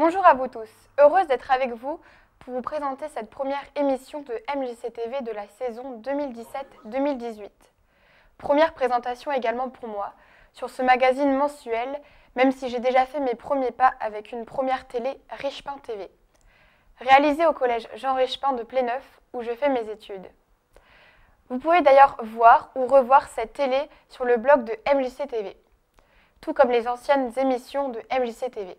Bonjour à vous tous, heureuse d'être avec vous pour vous présenter cette première émission de MJC-TV de la saison 2017-2018. Première présentation également pour moi sur ce magazine mensuel, même si j'ai déjà fait mes premiers pas avec une première télé Richepin TV, réalisée au collège Jean Richepin de Pléneuf où je fais mes études. Vous pouvez d'ailleurs voir ou revoir cette télé sur le blog de MJC-TV, tout comme les anciennes émissions de MJC-TV.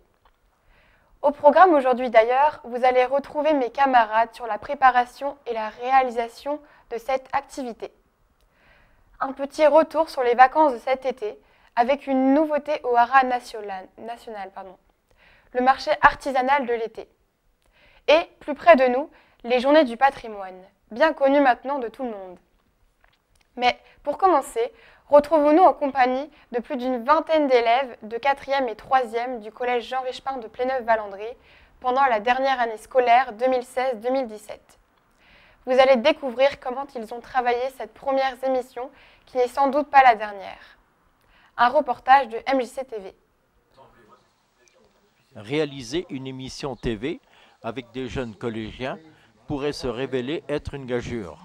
Au programme aujourd'hui d'ailleurs, vous allez retrouver mes camarades sur la préparation et la réalisation de cette activité. Un petit retour sur les vacances de cet été avec une nouveauté au Haras national, le marché artisanal de l'été. Et, plus près de nous, les journées du patrimoine, bien connues maintenant de tout le monde. Mais pour commencer, retrouvons-nous en compagnie de plus d'une vingtaine d'élèves de 4e et 3e du collège Jean Richepin de Pléneuf-Valandry pendant la dernière année scolaire 2016-2017. Vous allez découvrir comment ils ont travaillé cette première émission qui n'est sans doute pas la dernière. Un reportage de MJC-TV. Réaliser une émission TV avec des jeunes collégiens pourrait se révéler être une gageure.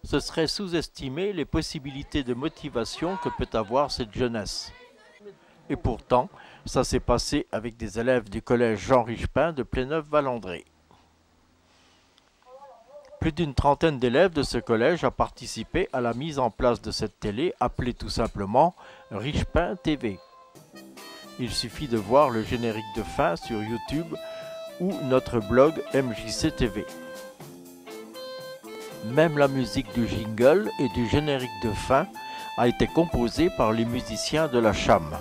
Ce serait sous-estimer les possibilités de motivation que peut avoir cette jeunesse. Et pourtant, ça s'est passé avec des élèves du collège Jean Richepin de Pléneuf-Valandry. Plus d'une trentaine d'élèves de ce collège a participé à la mise en place de cette télé appelée tout simplement Richepin TV. Il suffit de voir le générique de fin sur YouTube ou notre blog MJC-TV. Même la musique du jingle et du générique de fin a été composée par les musiciens de la CHAM.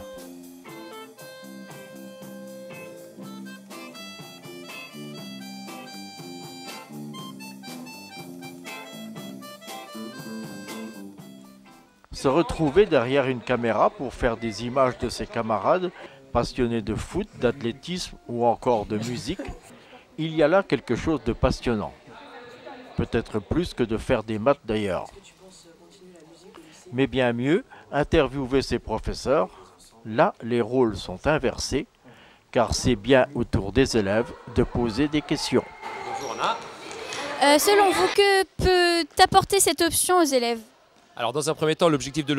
Se retrouver derrière une caméra pour faire des images de ses camarades passionnés de foot, d'athlétisme ou encore de musique, il y a là quelque chose de passionnant. Peut-être plus que de faire des maths d'ailleurs. Mais bien mieux, interviewer ses professeurs, là les rôles sont inversés, car c'est bien au tour des élèves de poser des questions. Bonjour Anna. Selon vous, que peut apporter cette option aux élèves ? Alors dans un premier temps, l'objectif de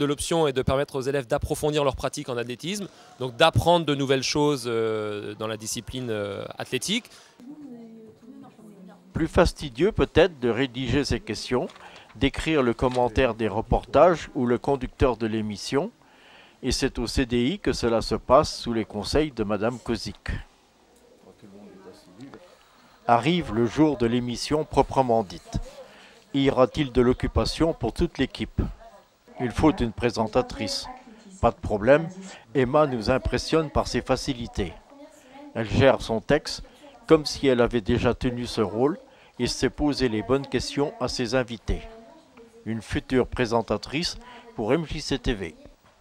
l'option est de permettre aux élèves d'approfondir leur pratique en athlétisme, donc d'apprendre de nouvelles choses dans la discipline athlétique. Plus fastidieux peut-être de rédiger ces questions, d'écrire le commentaire des reportages ou le conducteur de l'émission, et c'est au CDI que cela se passe sous les conseils de Madame Kozik. Arrive le jour de l'émission proprement dite. Y aura-t-il de l'occupation pour toute l'équipe? Il faut une présentatrice. Pas de problème, Emma nous impressionne par ses facilités. Elle gère son texte comme si elle avait déjà tenu ce rôle et sait poser les bonnes questions à ses invités. Une future présentatrice pour MJC-TV.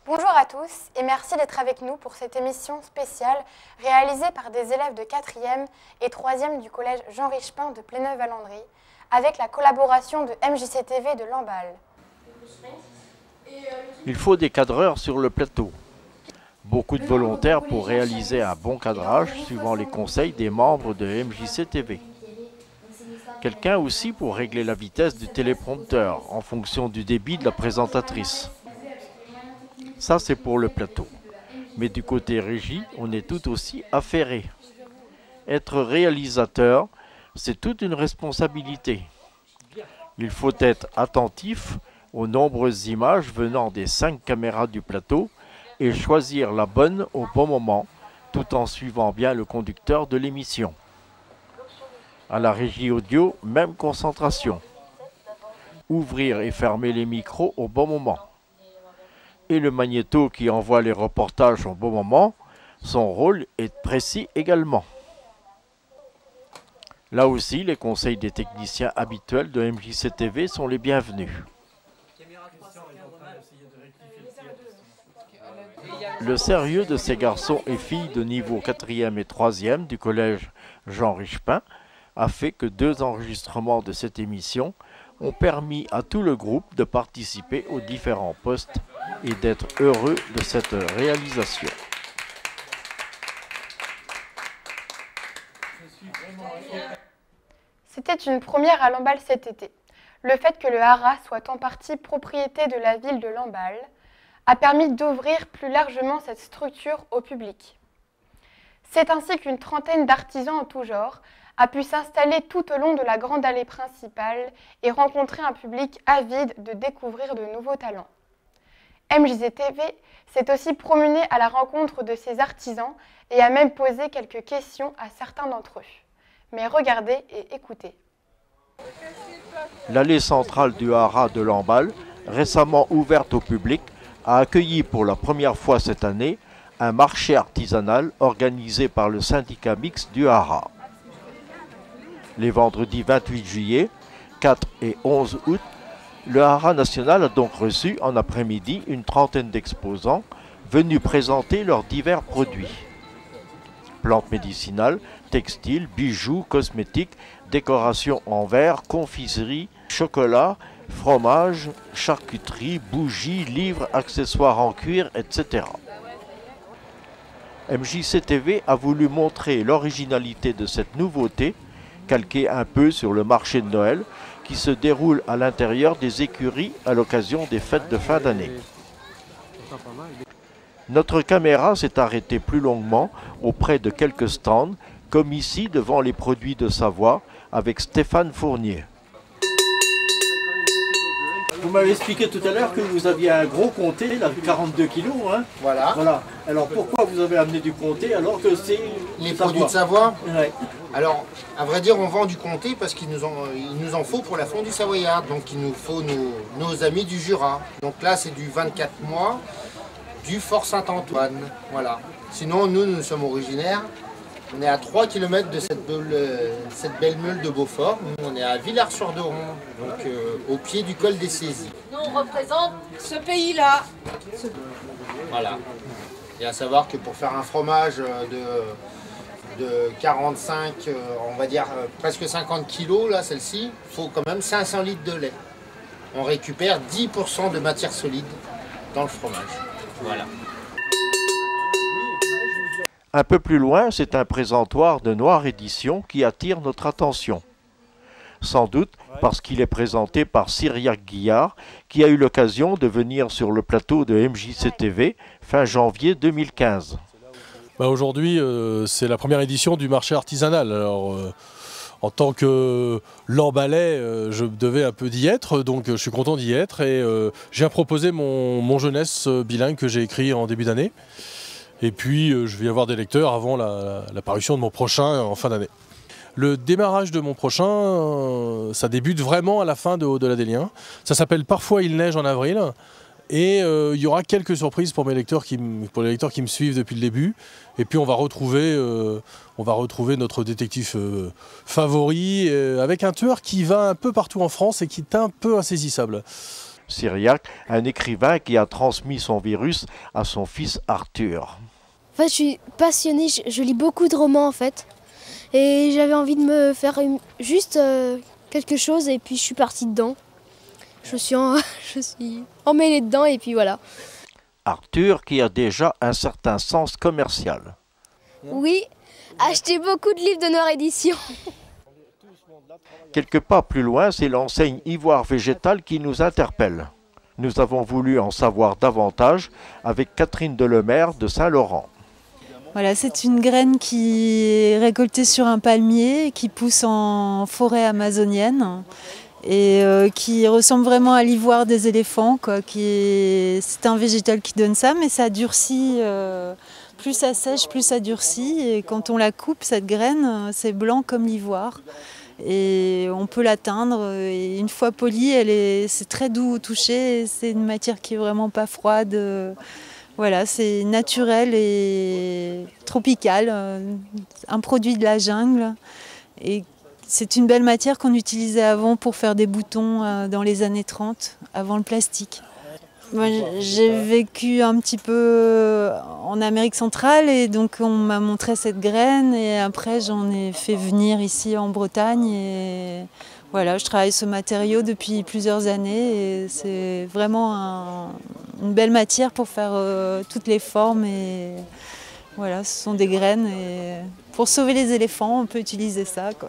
Bonjour à tous et merci d'être avec nous pour cette émission spéciale réalisée par des élèves de 4e et 3e du collège Jean Richepin de Pléneuf-Valandry avec la collaboration de MJC-TV de Lamballe. Il faut des cadreurs sur le plateau. Beaucoup de volontaires pour réaliser un bon cadrage suivant les conseils des membres de MJC-TV. Quelqu'un aussi pour régler la vitesse du téléprompteur en fonction du débit de la présentatrice. Ça c'est pour le plateau. Mais du côté régie, on est tout aussi affairé. Être réalisateur, c'est toute une responsabilité. Il faut être attentif aux nombreuses images venant des 5 caméras du plateau et choisir la bonne au bon moment, tout en suivant bien le conducteur de l'émission. À la régie audio, même concentration. Ouvrir et fermer les micros au bon moment. Et le magnéto qui envoie les reportages au bon moment, son rôle est précis également. Là aussi, les conseils des techniciens habituels de MJC-TV sont les bienvenus. Le sérieux de ces garçons et filles de niveau 4e et 3e du collège Jean Richepin a fait que 2 enregistrements de cette émission ont permis à tout le groupe de participer aux différents postes et d'être heureux de cette réalisation. C'était une première à Lamballe cet été. Le fait que le haras soit en partie propriété de la ville de Lamballe a permis d'ouvrir plus largement cette structure au public. C'est ainsi qu'une trentaine d'artisans en tout genre a pu s'installer tout au long de la grande allée principale et rencontrer un public avide de découvrir de nouveaux talents. MJC-TV s'est aussi promené à la rencontre de ces artisans et a même posé quelques questions à certains d'entre eux. Mais regardez et écoutez. L'allée centrale du haras de Lamballe, récemment ouverte au public, a accueilli pour la première fois cette année un marché artisanal organisé par le syndicat mixte du haras. Les vendredis 28 juillet, 4 et 11 août, le haras national a donc reçu en après-midi une trentaine d'exposants venus présenter leurs divers produits. Plantes médicinales, textiles, bijoux, cosmétiques, décorations en verre, confiserie, chocolat, fromage, charcuterie, bougies, livres, accessoires en cuir, etc. MJC-TV a voulu montrer l'originalité de cette nouveauté, calquée un peu sur le marché de Noël, qui se déroule à l'intérieur des écuries à l'occasion des fêtes de fin d'année. Notre caméra s'est arrêtée plus longuement auprès de quelques stands, comme ici devant les produits de Savoie, avec Stéphane Fournier. Vous m'avez expliqué tout à l'heure que vous aviez un gros comté, là, 42 kilos. Hein. Voilà. Alors pourquoi vous avez amené du comté alors que c'est... Les produits de Savoie. Ouais. Alors, à vrai dire, on vend du comté parce qu'il nous en faut pour la fondue savoyarde. Donc il nous faut nos amis du Jura. Donc là, c'est du 24 mois, du Fort Saint-Antoine. Voilà. Sinon, nous sommes originaires. On est à 3 km de cette belle meule de Beaufort. Nous, on est à Villars-sur-Doron, donc au pied du col des Saisies. Nous, on représente ce pays-là. Voilà. Et à savoir que pour faire un fromage de 45, on va dire presque 50 kg, là, celle-ci, il faut quand même 500 litres de lait. On récupère 10% de matière solide dans le fromage. Voilà. Un peu plus loin, c'est un présentoir de Noire Édition qui attire notre attention. Sans doute parce qu'il est présenté par Cyriac Guillard, qui a eu l'occasion de venir sur le plateau de MJC-TV fin janvier 2015. Aujourd'hui, c'est la première édition du marché artisanal. Alors, en tant que Lambalais, je devais un peu d'y être, donc je suis content d'y être. Et j'ai proposé mon jeunesse bilingue que j'ai écrit en début d'année. Et puis, je vais y avoir des lecteurs avant la parution de mon prochain en fin d'année. Le démarrage de mon prochain, ça débute vraiment à la fin de Au-delà des liens. Ça s'appelle Parfois il neige en avril. Et il y aura quelques surprises pour les lecteurs qui me suivent depuis le début. Et puis on va retrouver notre détective favori avec un tueur qui va un peu partout en France et qui est un peu insaisissable. Cyriac, un écrivain qui a transmis son virus à son fils Arthur. En fait, je suis passionnée, je lis beaucoup de romans en fait. Et j'avais envie de me faire juste quelque chose et puis je suis partie dedans. Je suis emmêlée dedans et puis voilà. Arthur qui a déjà un certain sens commercial. Oui, acheter beaucoup de livres de Noire Édition. Quelques pas plus loin, c'est l'enseigne Ivoire Végétal qui nous interpelle. Nous avons voulu en savoir davantage avec Catherine Delemaire de Saint-Laurent. Voilà, c'est une graine qui est récoltée sur un palmier, qui pousse en forêt amazonienne et qui ressemble vraiment à l'ivoire des éléphants. C'est un végétal qui donne ça, mais ça durcit. Plus ça sèche, plus ça durcit. Et quand on la coupe, cette graine, c'est blanc comme l'ivoire. Et on peut l'atteindre. Et une fois polie, c'est très doux au toucher. C'est une matière qui est vraiment pas froide. Voilà, c'est naturel et tropical, un produit de la jungle. Et c'est une belle matière qu'on utilisait avant pour faire des boutons dans les années 30, avant le plastique. Moi, j'ai vécu un petit peu en Amérique centrale et donc on m'a montré cette graine et après j'en ai fait venir ici en Bretagne. Et voilà, je travaille ce matériau depuis plusieurs années et c'est vraiment une belle matière pour faire toutes les formes. Et voilà, ce sont des graines et pour sauver les éléphants, on peut utiliser ça, quoi.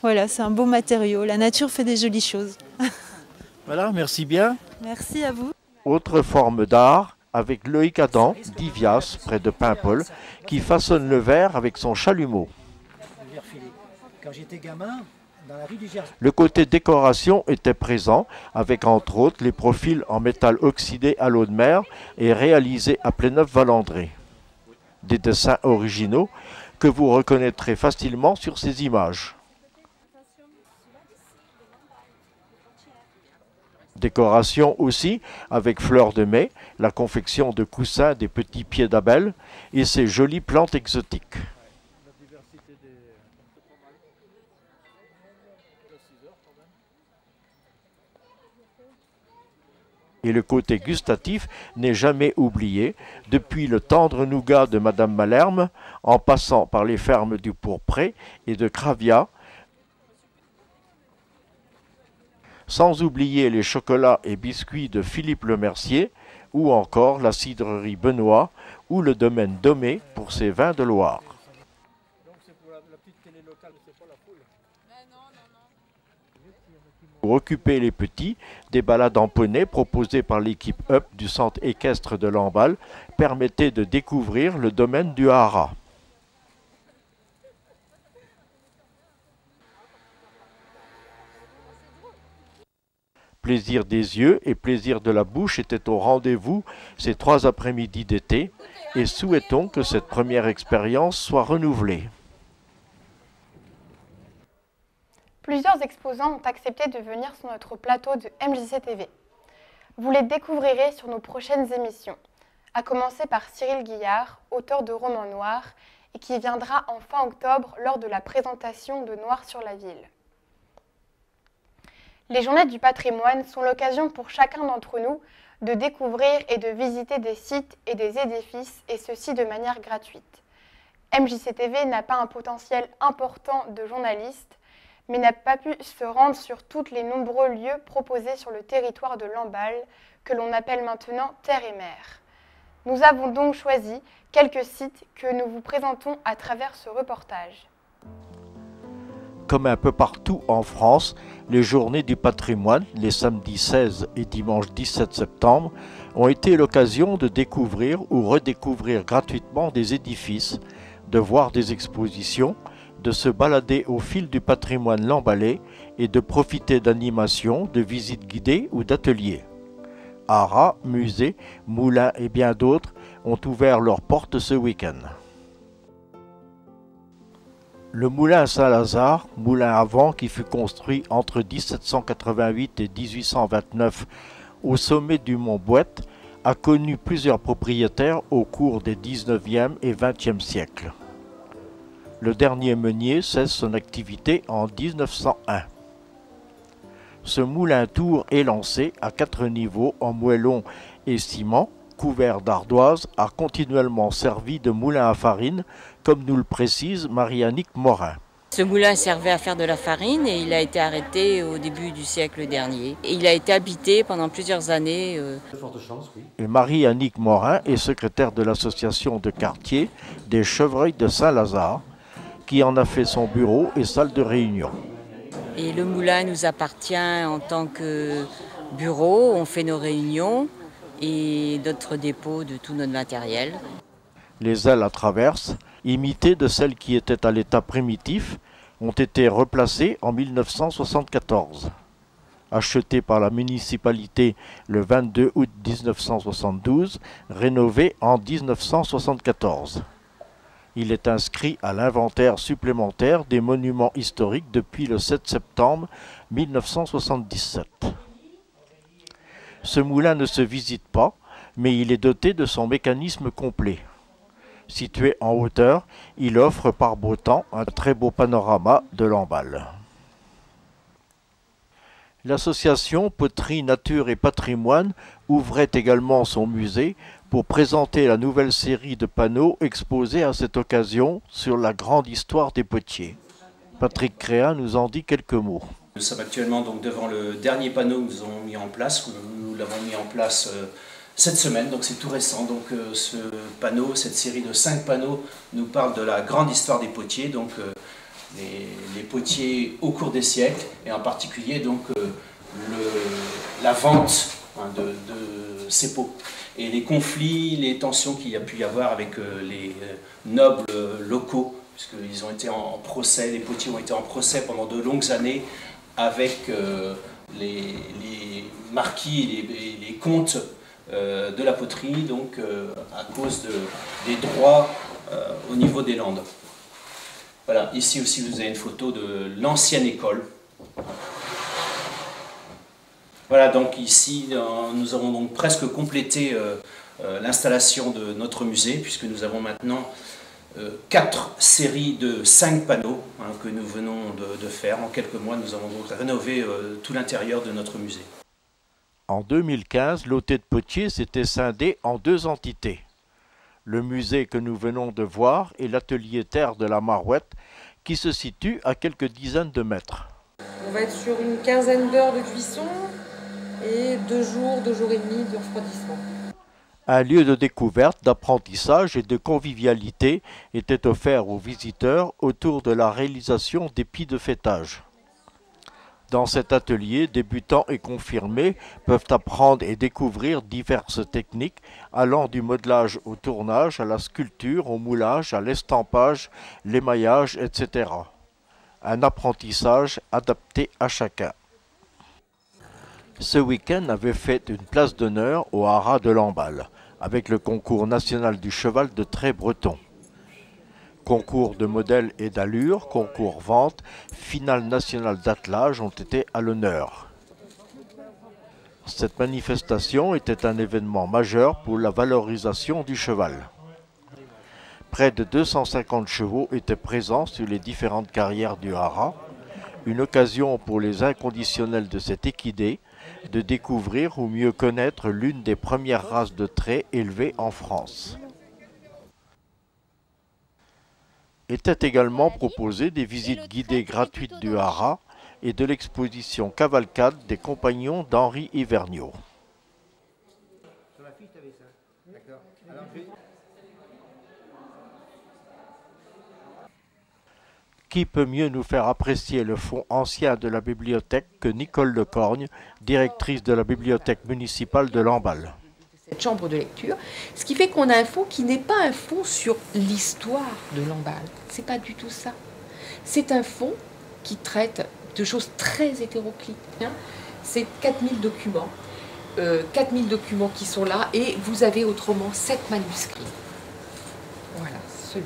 Voilà, c'est un beau matériau. La nature fait des jolies choses. Voilà, merci bien. Merci à vous. Autre forme d'art, avec Loïc Adam, d'Ivias, près de Paimpol, qui façonne le verre avec son chalumeau. Quand j'étais gamin, dans la rue du Gers. Le côté décoration était présent, avec entre autres les profils en métal oxydé à l'eau de mer et réalisés à Pléneuf-Valandré. Des dessins originaux que vous reconnaîtrez facilement sur ces images. Décoration aussi avec fleurs de mai, la confection de coussins des petits pieds d'abeilles et ces jolies plantes exotiques. Et le côté gustatif n'est jamais oublié, depuis le tendre nougat de Madame Malherbe, en passant par les fermes du Pourpré et de Cravia, sans oublier les chocolats et biscuits de Philippe Lemercier, ou encore la cidrerie Benoît, ou le domaine Domé pour ses vins de Loire. Pour occuper les petits, des balades en poney proposées par l'équipe Up du centre équestre de Lamballe permettaient de découvrir le domaine du Haras. Plaisir des yeux et plaisir de la bouche étaient au rendez-vous ces 3 après-midi d'été et souhaitons que cette première expérience soit renouvelée. Plusieurs exposants ont accepté de venir sur notre plateau de MJC TV. Vous les découvrirez sur nos prochaines émissions, à commencer par Cyril Guillard, auteur de romans noirs, et qui viendra en fin octobre lors de la présentation de Noir sur la ville. Les Journées du patrimoine sont l'occasion pour chacun d'entre nous de découvrir et de visiter des sites et des édifices, et ceci de manière gratuite. MJC TV n'a pas un potentiel important de journalistes, mais n'a pas pu se rendre sur tous les nombreux lieux proposés sur le territoire de Lamballe, que l'on appelle maintenant Terre et Mer. Nous avons donc choisi quelques sites que nous vous présentons à travers ce reportage. Comme un peu partout en France, les Journées du patrimoine, les samedis 16 et dimanche 17 septembre, ont été l'occasion de découvrir ou redécouvrir gratuitement des édifices, de voir des expositions, de se balader au fil du patrimoine lambalais et de profiter d'animations, de visites guidées ou d'ateliers. Haras, musées, moulins et bien d'autres ont ouvert leurs portes ce week-end. Le moulin Saint-Lazare, moulin à vent qui fut construit entre 1788 et 1829 au sommet du mont Bouette, a connu plusieurs propriétaires au cours des 19e et 20e siècles. Le dernier meunier cesse son activité en 1901. Ce moulin-tour élancé à 4 niveaux en moellon et ciment, couvert d'ardoise, a continuellement servi de moulin à farine, comme nous le précise Marie-Annick Morin. Ce moulin servait à faire de la farine et il a été arrêté au début du siècle dernier. Et il a été habité pendant plusieurs années. Et Marie-Annick Morin est secrétaire de l'association de quartier des Chevreuils de Saint-Lazare, qui en a fait son bureau et salle de réunion. Et le moulin nous appartient en tant que bureau, on fait nos réunions et d'autres dépôts de tout notre matériel. Les ailes à traverse, imitées de celles qui étaient à l'état primitif, ont été replacées en 1974. Achetées par la municipalité le 22 août 1972, rénovées en 1974. Il est inscrit à l'inventaire supplémentaire des monuments historiques depuis le 7 septembre 1977. Ce moulin ne se visite pas, mais il est doté de son mécanisme complet. Situé en hauteur, il offre par beau temps un très beau panorama de Lamballe. L'association Poterie, Nature et Patrimoine ouvrait également son musée pour présenter la nouvelle série de panneaux exposés à cette occasion sur la grande histoire des potiers. Patrick Créa nous en dit quelques mots. Nous sommes actuellement donc devant le dernier panneau que nous avons mis en place. Nous l'avons mis en place cette semaine, donc c'est tout récent. Donc ce panneau, cette série de 5 panneaux, nous parle de la grande histoire des potiers. Donc les potiers au cours des siècles, et en particulier donc la vente de ces pots. Et les conflits, les tensions qu'il y a pu y avoir avec les nobles locaux, puisqu'ils ont été en procès, les potiers ont été en procès pendant de longues années avec les marquis et les comtes de la poterie, donc à cause des droits au niveau des Landes. Voilà, ici aussi vous avez une photo de l'ancienne école. Voilà, donc ici nous avons donc presque complété l'installation de notre musée, puisque nous avons maintenant 4 séries de 5 panneaux que nous venons de faire. En quelques mois, nous avons donc rénové tout l'intérieur de notre musée. En 2015, l'hôtel de Potier s'était scindé en 2 entités. Le musée que nous venons de voir et l'atelier terre de la Marouette, qui se situe à quelques dizaines de mètres. On va être sur une quinzaine d'heures de cuisson et 2 jours et demi de refroidissement. Un lieu de découverte, d'apprentissage et de convivialité était offert aux visiteurs autour de la réalisation d'épis de fêtage. Dans cet atelier, débutants et confirmés peuvent apprendre et découvrir diverses techniques allant du modelage au tournage, à la sculpture, au moulage, à l'estampage, l'émaillage, etc. Un apprentissage adapté à chacun. Ce week-end avait fait une place d'honneur au haras de Lamballe, avec le concours national du cheval de trait breton. Concours de modèles et d'allure, concours vente, finale nationale d'attelage ont été à l'honneur. Cette manifestation était un événement majeur pour la valorisation du cheval. Près de 250 chevaux étaient présents sur les différentes carrières du haras, une occasion pour les inconditionnels de cet équidé de découvrir ou mieux connaître l'une des premières races de traits élevées en France. Étaient également proposées des visites guidées gratuites du haras et de l'exposition cavalcade des compagnons d'Henri Hiverniaux. Qui peut mieux nous faire apprécier le fonds ancien de la bibliothèque que Nicole Lecorgne, directrice de la bibliothèque municipale de Lamballe. Cette chambre de lecture, ce qui fait qu'on a un fonds qui n'est pas un fonds sur l'histoire de Lamballe. C'est pas du tout ça. C'est un fonds qui traite de choses très hétéroclites. C'est 4000 documents. 4000 documents qui sont là et vous avez autrement 7 manuscrits. Voilà, celui-là.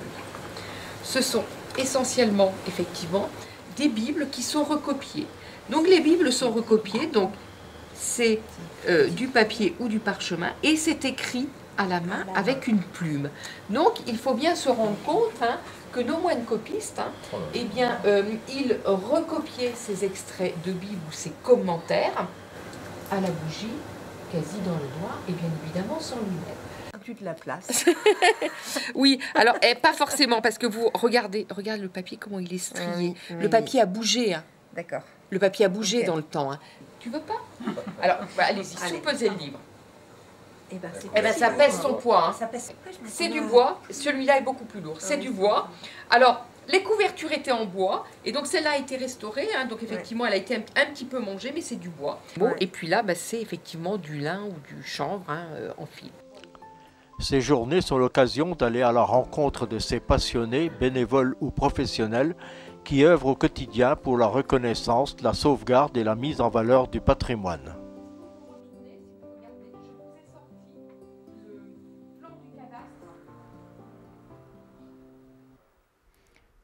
Ce sont essentiellement, effectivement, des Bibles qui sont recopiées. Donc les Bibles sont recopiées, donc c'est du papier ou du parchemin, et c'est écrit à la main avec une plume. Donc il faut bien se rendre compte que nos moines copistes, eh bien, ils recopiaient ces extraits de Bible ou ces commentaires à la bougie, quasi dans le noir, et bien évidemment sans lunettes. De la place. Oui, alors pas forcément, parce que vous regardez le papier, comment il est strié. Le papier a bougé. D'accord. Le papier a bougé dans le temps. Tu veux pas? Alors, allez-y, sous-pesez le livre. Eh ben, ça pèse son poids. C'est du bois. Celui-là est beaucoup plus lourd. C'est du bois. Alors, les couvertures étaient en bois, et donc celle-là a été restaurée. Donc effectivement, elle a été un petit peu mangée, mais c'est du bois. Bon, et puis là, c'est effectivement du lin ou du chanvre en fil. Ces journées sont l'occasion d'aller à la rencontre de ces passionnés, bénévoles ou professionnels, qui œuvrent au quotidien pour la reconnaissance, la sauvegarde et la mise en valeur du patrimoine.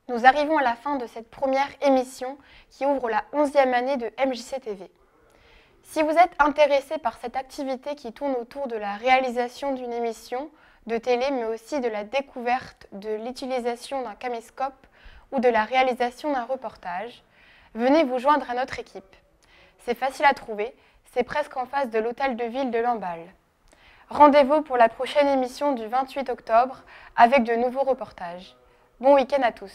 Nous arrivons à la fin de cette première émission qui ouvre la 11e année de MJC-TV. Si vous êtes intéressé par cette activité qui tourne autour de la réalisation d'une émission de télé, mais aussi de la découverte de l'utilisation d'un caméscope ou de la réalisation d'un reportage, venez vous joindre à notre équipe. C'est facile à trouver, c'est presque en face de l'hôtel de ville de Lamballe. Rendez-vous pour la prochaine émission du 28 octobre avec de nouveaux reportages. Bon week-end à tous.